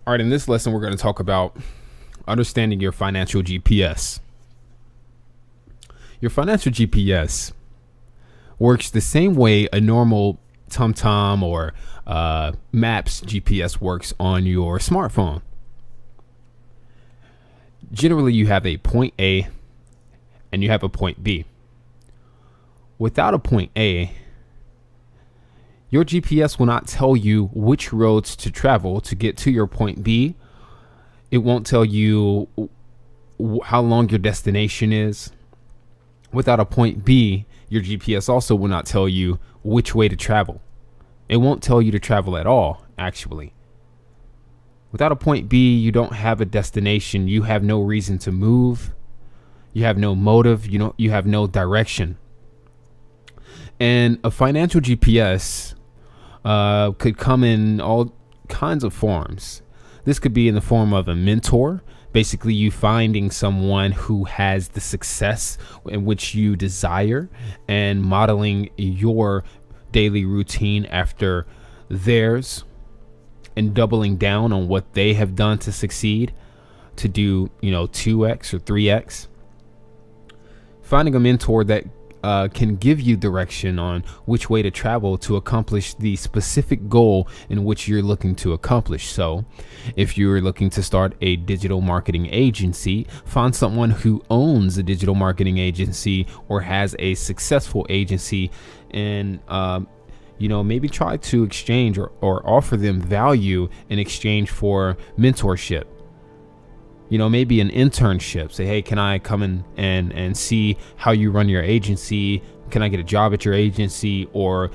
All right, in this lesson, we're going to talk about understanding your financial GPS. Your financial GPS works the same way a normal TomTom or Maps GPS works on your smartphone. Generally, you have a point A and you have a point B. Without a point A, your GPS will not tell you which roads to travel to get to your point B. It won't tell you how long your destination is. Without a point B, your GPS also will not tell you which way to travel. It won't tell you to travel at all, actually. Without a point B, you don't have a destination. You have no reason to move. You have no motive. You have no direction. And a financial GPS could come in all kinds of forms. This could be in the form of a mentor, basically you finding someone who has the success in which you desire and modeling your daily routine after theirs and doubling down on what they have done to succeed, to do 2x or 3x. Finding a mentor that can give you direction on which way to travel to accomplish the specific goal in which you're looking to accomplish. So if you're looking to start a digital marketing agency, find someone who owns a digital marketing agency or has a successful agency, and maybe try to exchange or offer them value in exchange for mentorship. Maybe an internship. Say, hey, can I come in and see how you run your agency? Can I get a job at your agency? Or,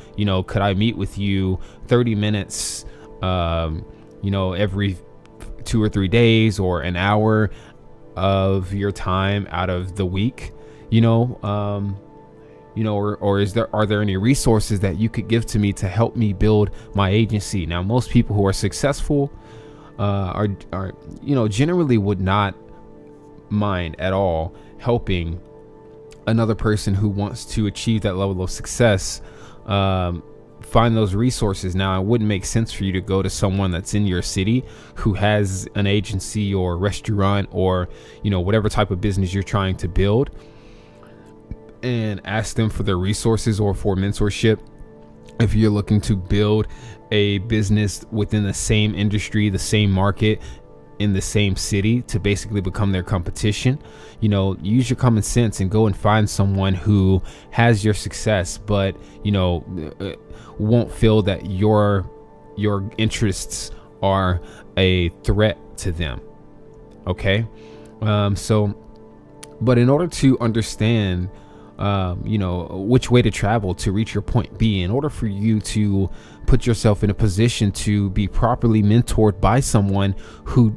could I meet with you 30 minutes, every 2 or 3 days, or an hour of your time out of the week? Are there any resources that you could give to me to help me build my agency? Now, most people who are successful are generally would not mind at all helping another person who wants to achieve that level of success find those resources. Now, it wouldn't make sense for you to go to someone that's in your city who has an agency or restaurant or whatever type of business you're trying to build and ask them for their resources or for mentorship. If you're looking to build a business within the same industry, the same market, in the same city, to basically become their competition, use your common sense and go and find someone who has your success, but won't feel that your interests are a threat to them. Okay. But in order to understand which way to travel to reach your point B, in order for you to put yourself in a position to be properly mentored by someone who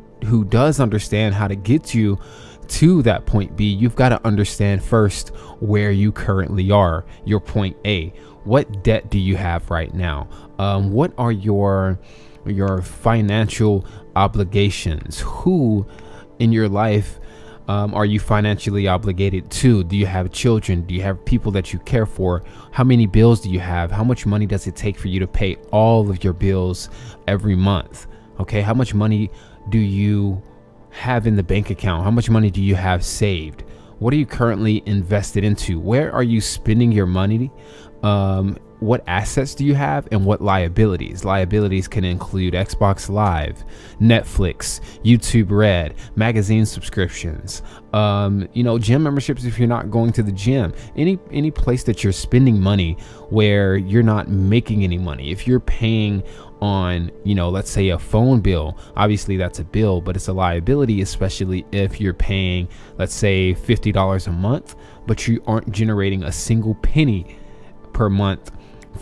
does understand how to get you to that point B, you've got to understand first where you currently are, your point A. What debt do you have right now? What are your financial obligations? Who in your life are you financially obligated to? Do you have children? Do you have people that you care for? How many bills do you have? How much money does it take for you to pay all of your bills every month? Okay, how much money do you have in the bank account? How much money do you have saved? What are you currently invested into? Where are you spending your money? What assets do you have, and what liabilities? Liabilities can include Xbox Live, Netflix, YouTube Red, magazine subscriptions, gym memberships if you're not going to the gym, any place that you're spending money where you're not making any money. If you're paying on, let's say a phone bill, obviously that's a bill, but it's a liability, especially if you're paying, let's say $50 a month, but you aren't generating a single penny per month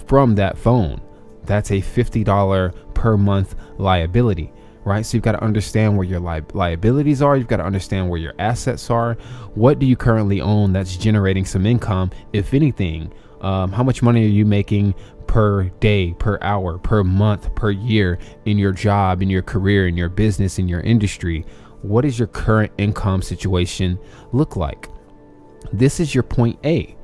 from that phone. That's a $50 per month liability, right? So you've got to understand where your liabilities are. You've got to understand where your assets are. What do you currently own that's generating some income, if anything? How much money are you making per day, per hour, per month, per year in your job, in your career, in your business, in your industry? What does your current income situation look like? This is your point A.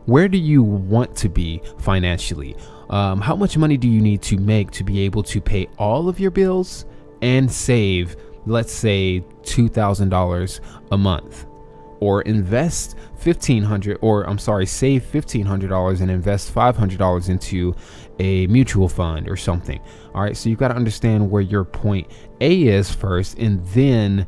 Where do you want to be financially? How much money do you need to make to be able to pay all of your bills and save, let's say, $2,000 a month, or invest save $1,500 and invest $500 into a mutual fund or something. All right, so you've got to understand where your point A is first, and then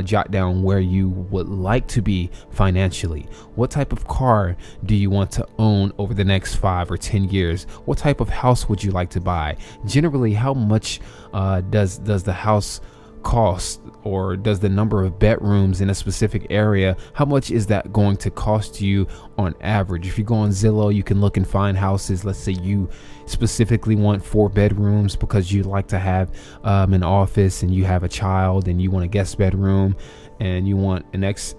jot down where you would like to be financially. What type of car do you want to own over the next 5 or 10 years? What type of house would you like to buy? Generally, how much does the house cost, or does the number of bedrooms in a specific area, how much is that going to cost you on average? If you go on Zillow, you can look and find houses. Let's say you specifically want 4 bedrooms because you like to have an office, and you have a child, and you want a guest bedroom, and you want an X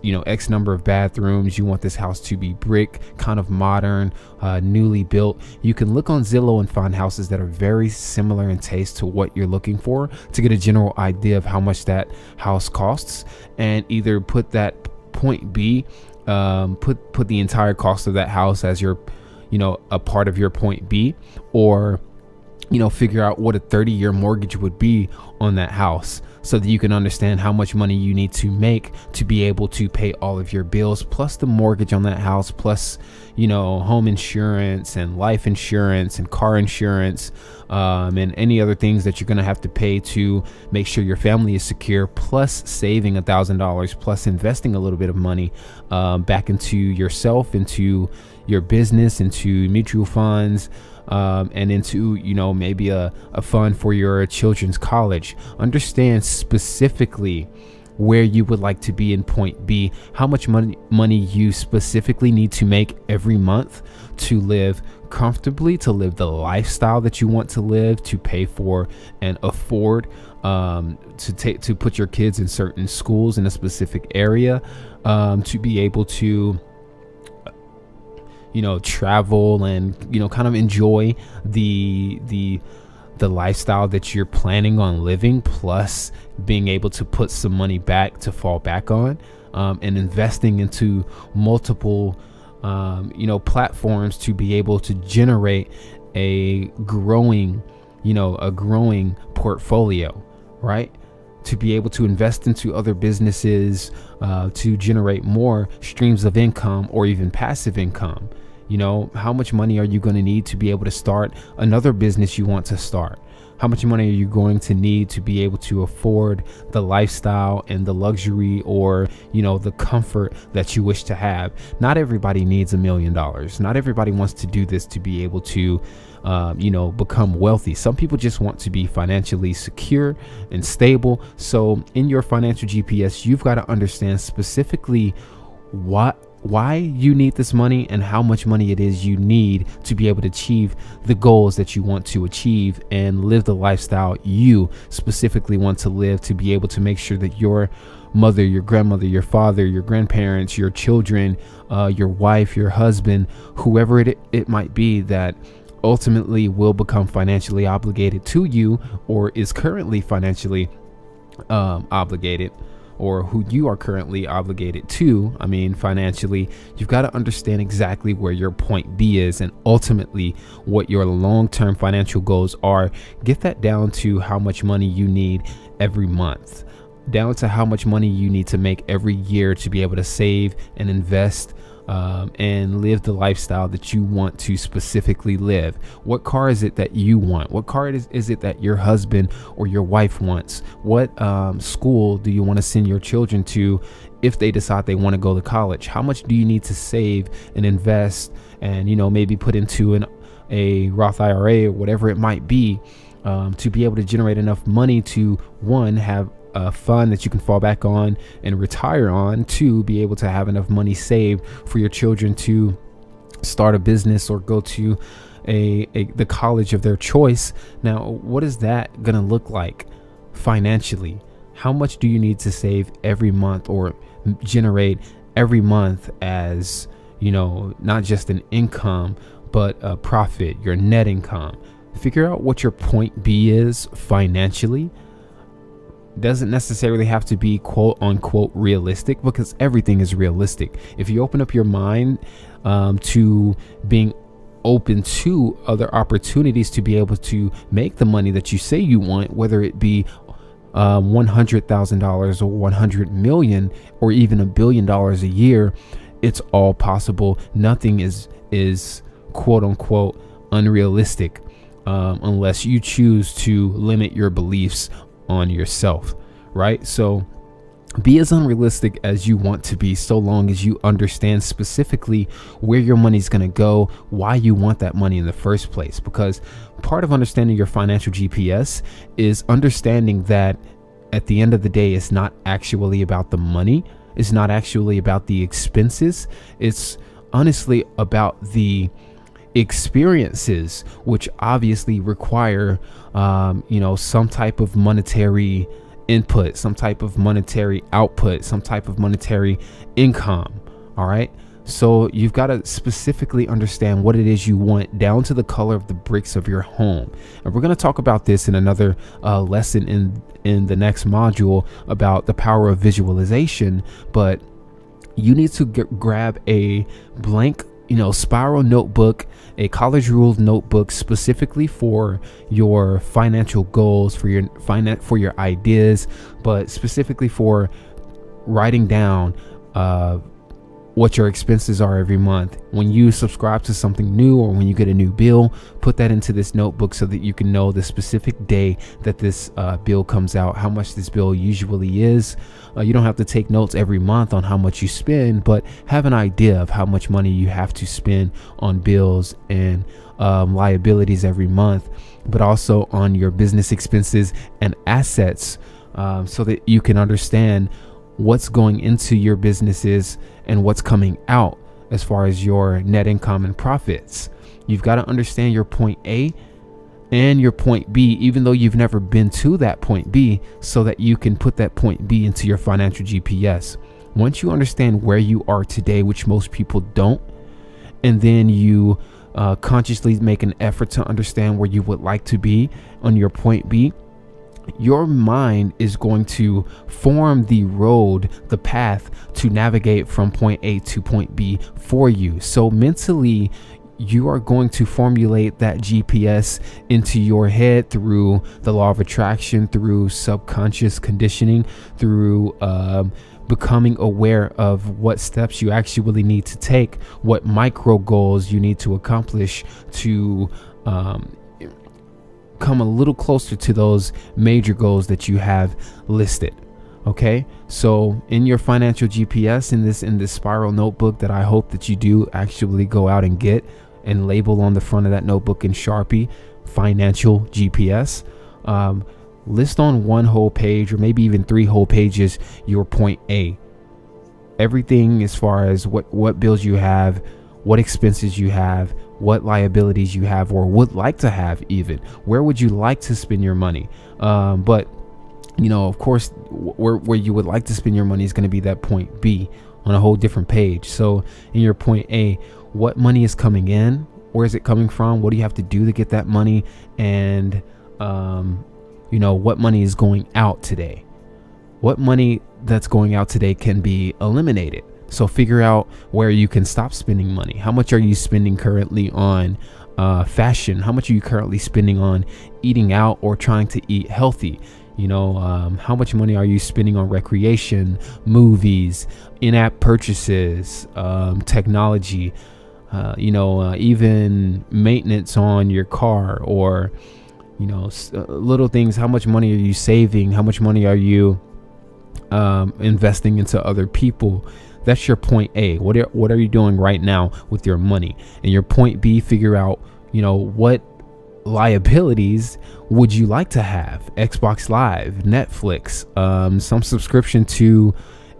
number of bathrooms. You want this house to be brick, kind of modern, newly built. You can look on Zillow and find houses that are very similar in taste to what you're looking for, to get a general idea of how much that house costs, and either put that point B, put the entire cost of that house as your, a part of your point B, or figure out what a 30-year mortgage would be on that house, so that you can understand how much money you need to make to be able to pay all of your bills, plus the mortgage on that house, plus home insurance and life insurance and car insurance, and any other things that you're going to have to pay to make sure your family is secure, plus saving $1,000, plus investing a little bit of money back into yourself, into your business, into mutual funds, and into maybe a fund for your children's college. Understand specifically where you would like to be in point B, how much money you specifically need to make every month to live comfortably, to live the lifestyle that you want to live, to pay for and afford, to put your kids in certain schools in a specific area, to be able to travel and kind of enjoy the lifestyle that you're planning on living, plus being able to put some money back to fall back on, and investing into multiple platforms to be able to generate a growing portfolio, right? To be able to invest into other businesses, to generate more streams of income or even passive income. How much money are you going to need to be able to start another business you want to start? How much money are you going to need to be able to afford the lifestyle and the luxury, or the comfort that you wish to have? Not everybody needs $1 million. Not everybody wants to do this to be able to become wealthy. Some people just want to be financially secure and stable. So in your financial GPS, you've got to understand specifically why you need this money and how much money it is you need to be able to achieve the goals that you want to achieve and live the lifestyle you specifically want to live, to be able to make sure that your mother, your grandmother, your father, your grandparents, your children, your wife, your husband, whoever it might be that ultimately will become financially obligated to you, or is currently financially obligated, or who you are currently obligated to, financially. You've got to understand exactly where your point B is, and ultimately what your long-term financial goals are. Get that down to how much money you need every month, down to how much money you need to make every year to be able to save and invest, and live the lifestyle that you want to specifically live. What car is it that you want? What car is it that your husband or your wife wants? What school do you want to send your children to if they decide they want to go to college? How much do you need to save and invest, and maybe put into a Roth IRA or whatever it might be, to be able to generate enough money to, one, have a fund that you can fall back on and retire on, to be able to have enough money saved for your children to start a business or go to the college of their choice. Now, what is that gonna look like financially? How much do you need to save every month, or generate every month, as not just an income but a profit, your net income? Figure out what your point B is financially. Doesn't necessarily have to be quote unquote realistic, because everything is realistic. If you open up your mind to being open to other opportunities to be able to make the money that you say you want, whether it be $100,000 or 100 million or even $1 billion a year. It's all possible. Nothing is quote unquote unrealistic, unless you choose to limit your beliefs on yourself, right? So be as unrealistic as you want to be, so long as you understand specifically where your money's going to go, why you want that money in the first place. Because part of understanding your financial GPS is understanding that at the end of the day, it's not actually about the money. It's not actually about the expenses. It's honestly about the experiences, which obviously require, some type of monetary input, some type of monetary output, some type of monetary income. All right. So you've got to specifically understand what it is you want, down to the color of the bricks of your home. And we're going to talk about this in another lesson in the next module about the power of visualization. But you need to grab a blank, spiral notebook, a college ruled notebook, specifically for your financial goals, for your ideas, but specifically for writing down what your expenses are every month. When you subscribe to something new, or when you get a new bill, put that into this notebook so that you can know the specific day that this bill comes out, how much this bill usually is. You don't have to take notes every month on how much you spend, but have an idea of how much money you have to spend on bills and liabilities every month, but also on your business expenses and assets, so that you can understand what's going into your businesses and what's coming out as far as your net income and profits. You've got to understand your point A and your point B, even though you've never been to that point B, so that you can put that point B into your financial GPS. Once you understand where you are today, which most people don't, and then you consciously make an effort to understand where you would like to be on your point B, your mind is going to form the road, the path to navigate from point A to point B for you. So mentally, you are going to formulate that GPS into your head through the law of attraction, through subconscious conditioning, through becoming aware of what steps you actually need to take, what micro goals you need to accomplish to come a little closer to those major goals that you have listed. Okay, so in your financial GPS, in this spiral notebook that I hope that you do actually go out and get and label on the front of that notebook in Sharpie, financial GPS, list on one whole page, or maybe even 3 whole pages, your point A. Everything as far as what bills you have, what expenses you have, what liabilities you have or would like to have, even where would you like to spend your money. But of course, where you would like to spend your money is going to be that point B on a whole different page. So in your point A, what money is coming in? Where is it coming from? What do you have to do to get that money? And what money is going out today? What money that's going out today can be eliminated? So figure out where you can stop spending money. How much are you spending currently on fashion? How much are you currently spending on eating out or trying to eat healthy? How much money are you spending on recreation, movies, in-app purchases, technology, even maintenance on your car, or, little things. How much money are you saving? How much money are you investing into other people? That's your point A. What are you doing right now with your money? And your point B, figure out, what liabilities would you like to have? Xbox Live, Netflix, some subscription to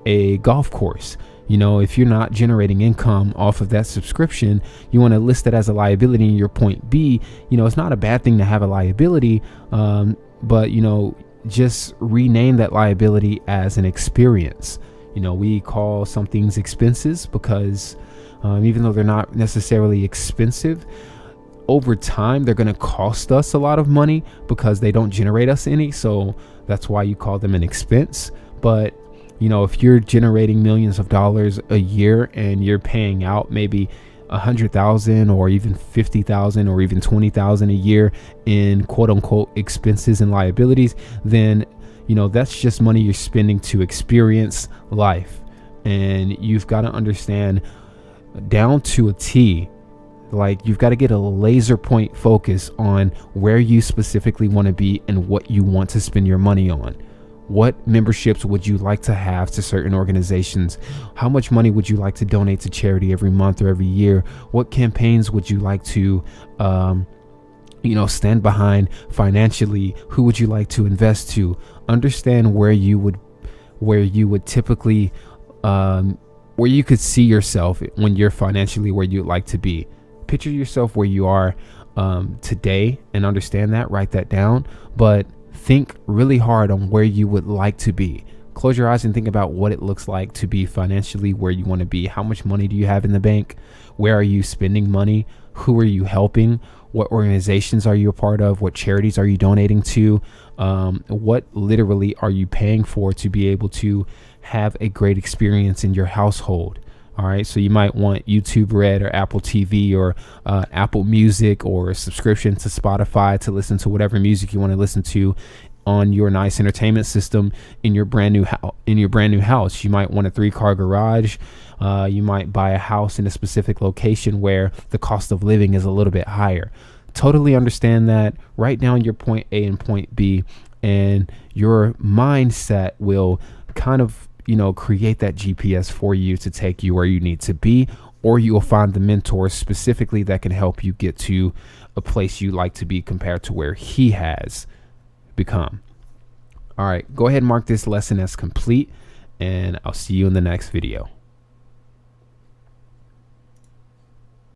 a golf course. If you're not generating income off of that subscription, you want to list it as a liability in your point B. It's not a bad thing to have a liability, but just rename that liability as an experience. We call some things expenses because even though they're not necessarily expensive, over time they're going to cost us a lot of money because they don't generate us any. So that's why you call them an expense. But if you're generating millions of dollars a year and you're paying out maybe 100,000 or even 50,000 or even 20,000 a year in quote unquote expenses and liabilities, then that's just money you're spending to experience life. And you've got to understand down to a T, like you've got to get a laser point focus on where you specifically want to be and what you want to spend your money on. What memberships would you like to have to certain organizations? How much money would you like to donate to charity every month or every year? What campaigns would you like to stand behind financially? Who would you like to invest to? Understand where you would typically where you could see yourself when you're financially where you'd like to be. Picture yourself where you are today and understand that, write that down, but think really hard on where you would like to be. Close your eyes and think about what it looks like to be financially where you want to be. How much money do you have in the bank? Where are you spending money? Who are you helping? What organizations are you a part of? What charities are you donating to? What literally are you paying for to be able to have a great experience in your household? All right. So you might want YouTube Red or Apple TV or Apple Music or a subscription to Spotify to listen to whatever music you want to listen to on your nice entertainment system in your brand new house. You might want a 3-car garage. You might buy a house in a specific location where the cost of living is a little bit higher. Totally understand that. Write down your point A and point B, and your mindset will kind of create that GPS for you to take you where you need to be, or you will find the mentors specifically that can help you get to a place you like to be compared to where he has become. All right, go ahead and mark this lesson as complete, and I'll see you in the next video.